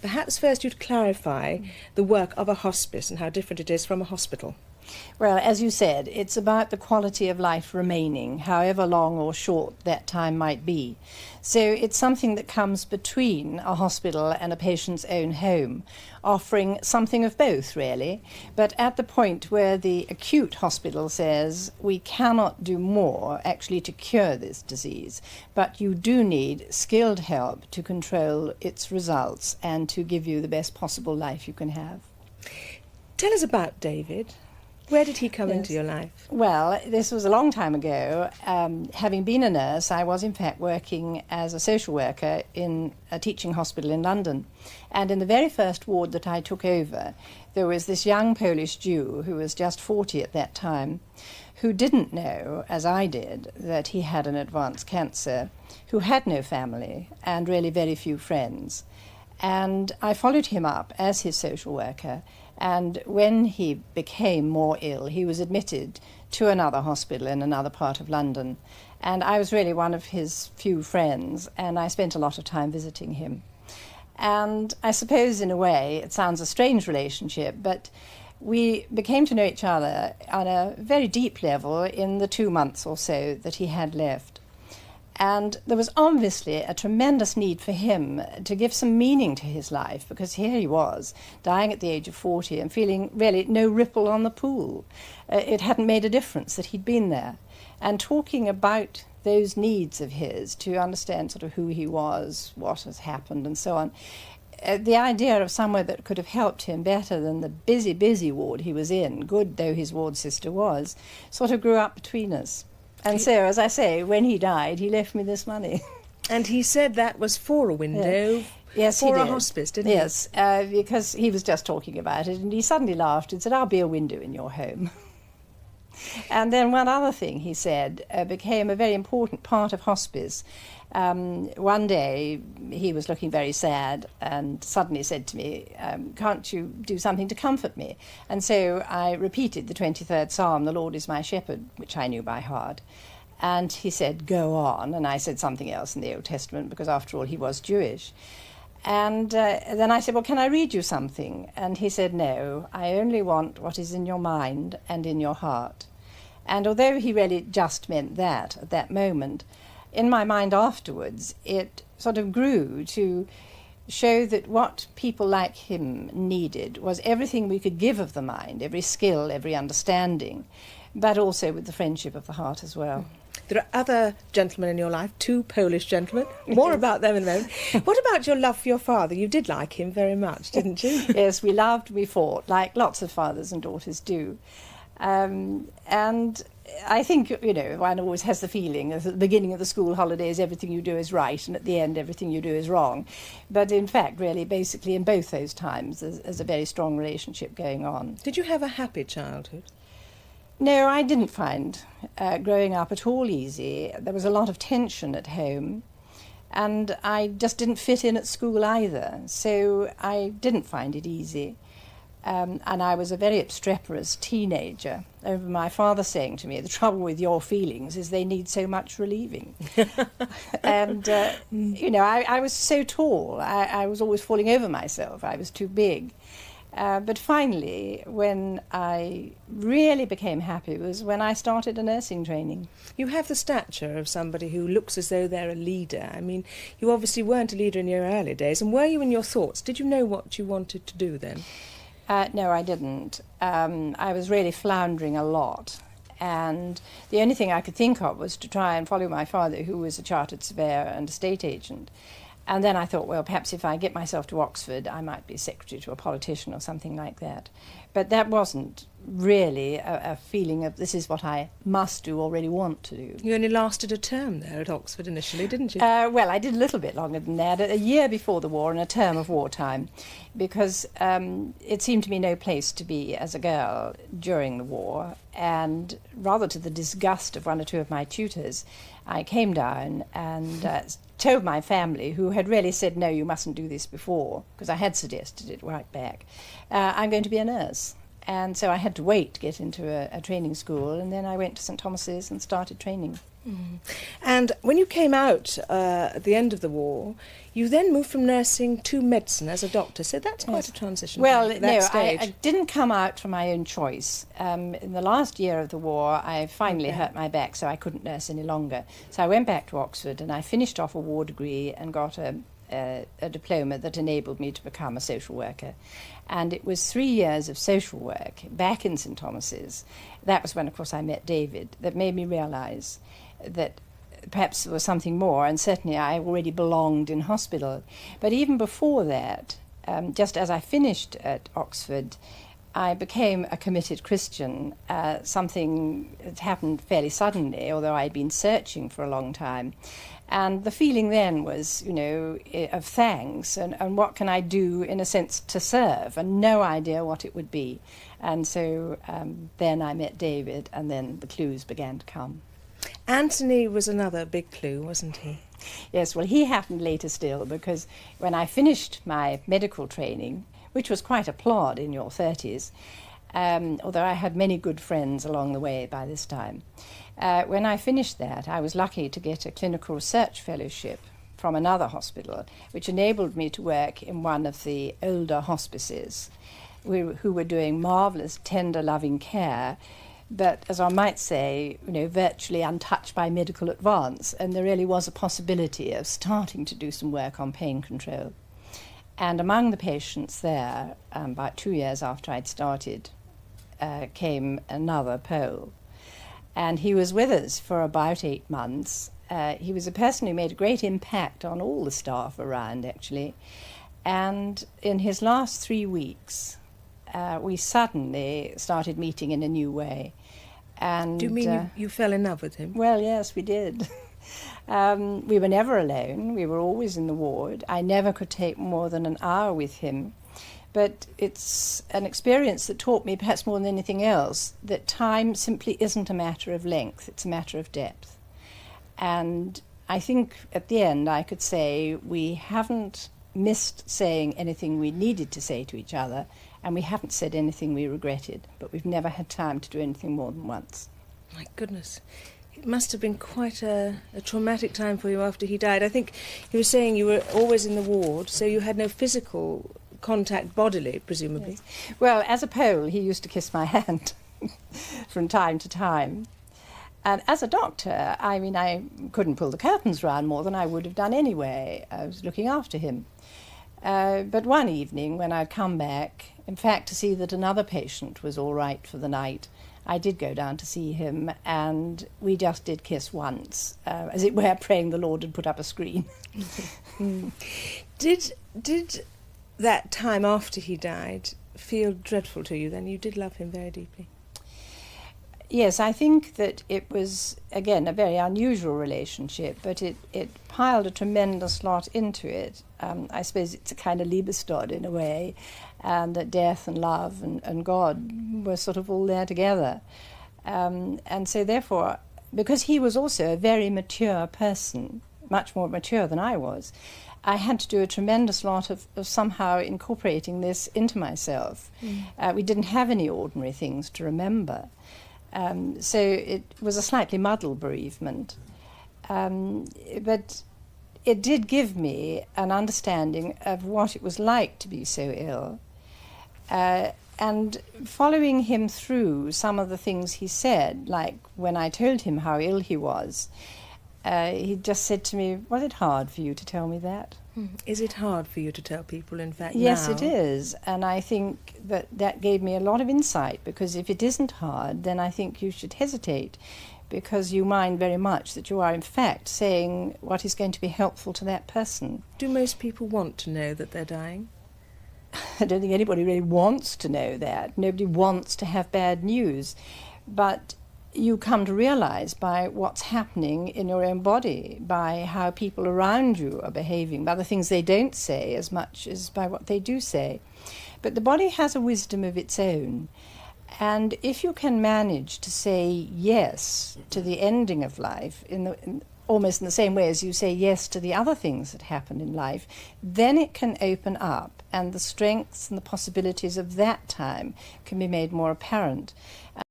Perhaps first you'd clarify the work of a hospice and how different it is from a hospital. Well, as you said, it's about the quality of life remaining, however long or short that time might be. So it's something that comes between a hospital and a patient's own home, offering something of both, really. But at the point where the acute hospital says, we cannot do more actually to cure this disease, but you do need skilled help to control its results and to give you the best possible life you can have. Tell us about David. Where did he come into your life? Well, this was a long time ago. Having been a nurse, I was in fact working as a social worker in a teaching hospital in London. And in the very first ward that I took over, there was this young Polish Jew who was just 40 at that time, who didn't know, as I did, that he had an advanced cancer, who had no family and really very few friends. And I followed him up as his social worker. And when he became more ill, he was admitted to another hospital in another part of London. And I was really one of his few friends, and I spent a lot of time visiting him. And I suppose, in a way, it sounds a strange relationship, but we became to know each other on a very deep level in the 2 months or so that he had left. And there was obviously a tremendous need for him to give some meaning to his life, because here he was, dying at the age of 40 and feeling really no ripple on the pool. It hadn't made a difference that he'd been there. And talking about those needs of his to understand sort of who he was, what has happened and so on, the idea of somewhere that could have helped him better than the busy, busy ward he was in, good though his ward sister was, sort of grew up between us. And so, as I say, when he died, he left me this money. And he said that was for a window, yes, for he a did. hospice, didn't he? Yes, because he was just talking about it, and he suddenly laughed and said, "I'll be a window in your home." And then one other thing he said became a very important part of hospice. One day he was looking very sad and suddenly said to me, "Can't you do something to comfort me?" And so I repeated the 23rd Psalm, "The Lord is my shepherd," which I knew by heart. And he said, "Go on." And I said something else in the Old Testament, because after all he was Jewish. And then I said, "Well, can I read you something?" And he said, "No, I only want what is in your mind and in your heart." And although he really just meant that at that moment, in my mind afterwards, it sort of grew to show that what people like him needed was everything we could give of the mind, every skill, every understanding, but also with the friendship of the heart as well. There are other gentlemen in your life, 2 Polish gentlemen. More about them in a moment. What about your love for your father? You did like him very much, didn't you? Yes, we loved, we fought, like lots of fathers and daughters do. And I think, you know, one always has the feeling that at the beginning of the school holidays everything you do is right, and at the end everything you do is wrong. But in fact, really, basically in both those times there's a very strong relationship going on. Did you have a happy childhood? No, I didn't find growing up at all easy. There was a lot of tension at home, and I just didn't fit in at school either, so I didn't find it easy. And I was a very obstreperous teenager. I remember my father saying to me, "The trouble with your feelings is they need so much relieving." And, you know, I was so tall. I was always falling over myself. I was too big. But finally, when I really became happy was when I started a nursing training. You have the stature of somebody who looks as though they're a leader. I mean, you obviously weren't a leader in your early days. And were you in your thoughts? Did you know what you wanted to do then? No, I didn't. I was really floundering a lot. And the only thing I could think of was to try and follow my father, who was a chartered surveyor and estate agent. And then I thought, well, perhaps if I get myself to Oxford, I might be secretary to a politician or something like that. But that wasn't really a feeling of this is what I must do or really want to do. You only lasted a term there at Oxford initially, didn't you? Well, I did a little bit longer than that, a year before the war and a term of wartime, because it seemed to me no place to be as a girl during the war, and rather to the disgust of 1 or 2 of my tutors, I came down and told my family, who had really said, "No, you mustn't do this before," because I had suggested it right back, "I'm going to be a nurse." And so I had to wait to get into a training school, and then I went to St Thomas's and started training. And when you came out at the end of the war, you then moved from nursing to medicine as a doctor. So that's quite a transition. Well, that no, stage. I didn't come out from my own choice. In the last year of the war, I finally hurt my back, so I couldn't nurse any longer. So I went back to Oxford and I finished off a war degree and got a diploma that enabled me to become a social worker. And it was 3 years of social work back in St Thomas's. That was when, of course, I met David, that made me realise that perhaps there was something more, and certainly I already belonged in hospital. But even before that, just as I finished at Oxford, I became a committed Christian, something that happened fairly suddenly, although I'd been searching for a long time. And the feeling then was, you know, of thanks and what can I do, in a sense, to serve, and no idea what it would be. And so then I met David, and then the clues began to come. Anthony was another big clue, wasn't he? Yes, well, he happened later still, because when I finished my medical training, which was quite a plod in your 30s, although I had many good friends along the way by this time, when I finished that, I was lucky to get a clinical research fellowship from another hospital, which enabled me to work in one of the older hospices, who were doing marvellous, tender, loving care, but, as I might say, you know, virtually untouched by medical advance, and there really was a possibility of starting to do some work on pain control. And among the patients there, about 2 years after I'd started, came another Pole. And he was with us for about 8 months. He was a person who made a great impact on all the staff around, actually. And in his last 3 weeks, we suddenly started meeting in a new way. And, do you mean you fell in love with him? Well, yes, we did. We were never alone. We were always in the ward. I never could take more than an hour with him. But it's an experience that taught me, perhaps more than anything else, that time simply isn't a matter of length, it's a matter of depth. And I think at the end I could say we haven't missed saying anything we needed to say to each other, and we haven't said anything we regretted, but we've never had time to do anything more than once. My goodness. It must have been quite a traumatic time for you after he died. I think you were saying you were always in the ward, so you had no physical contact bodily, presumably. Yes. Well, as a Pole, he used to kiss my hand from time to time. And as a doctor, I mean, I couldn't pull the curtains round more than I would have done anyway. I was looking after him. But one evening, when I'd come back, in fact, to see that another patient was all right for the night, I did go down to see him, and we just did kiss once, as it were, praying the Lord had put up a screen. Did that time after he died feel dreadful to you then? You did love him very deeply. Yes, I think that it was, again, a very unusual relationship, but it piled a tremendous lot into it. I suppose it's a kind of Liebestod in a way, and that death and love and God were sort of all there together. And so therefore, because he was also a very mature person, much more mature than I was, I had to do a tremendous lot of somehow incorporating this into myself. We didn't have any ordinary things to remember. So it was a slightly muddled bereavement. But it did give me an understanding of what it was like to be so ill. And following him through some of the things he said, like when I told him how ill he was, he just said to me, "Was it hard for you to tell me that?" Is it hard for you to tell people, in fact, Yes, now? it is. And I think that gave me a lot of insight, because if it isn't hard, then I think you should hesitate, because you mind very much that you are, in fact, saying what is going to be helpful to that person. Do most people want to know that they're dying? I don't think anybody really wants to know that. Nobody wants to have bad news. But you come to realise by what's happening in your own body, by how people around you are behaving, by the things they don't say as much as by what they do say. But the body has a wisdom of its own. And if you can manage to say yes to the ending of life, almost in the same way as you say yes to the other things that happen in life, then it can open up, and the strengths and the possibilities of that time can be made more apparent.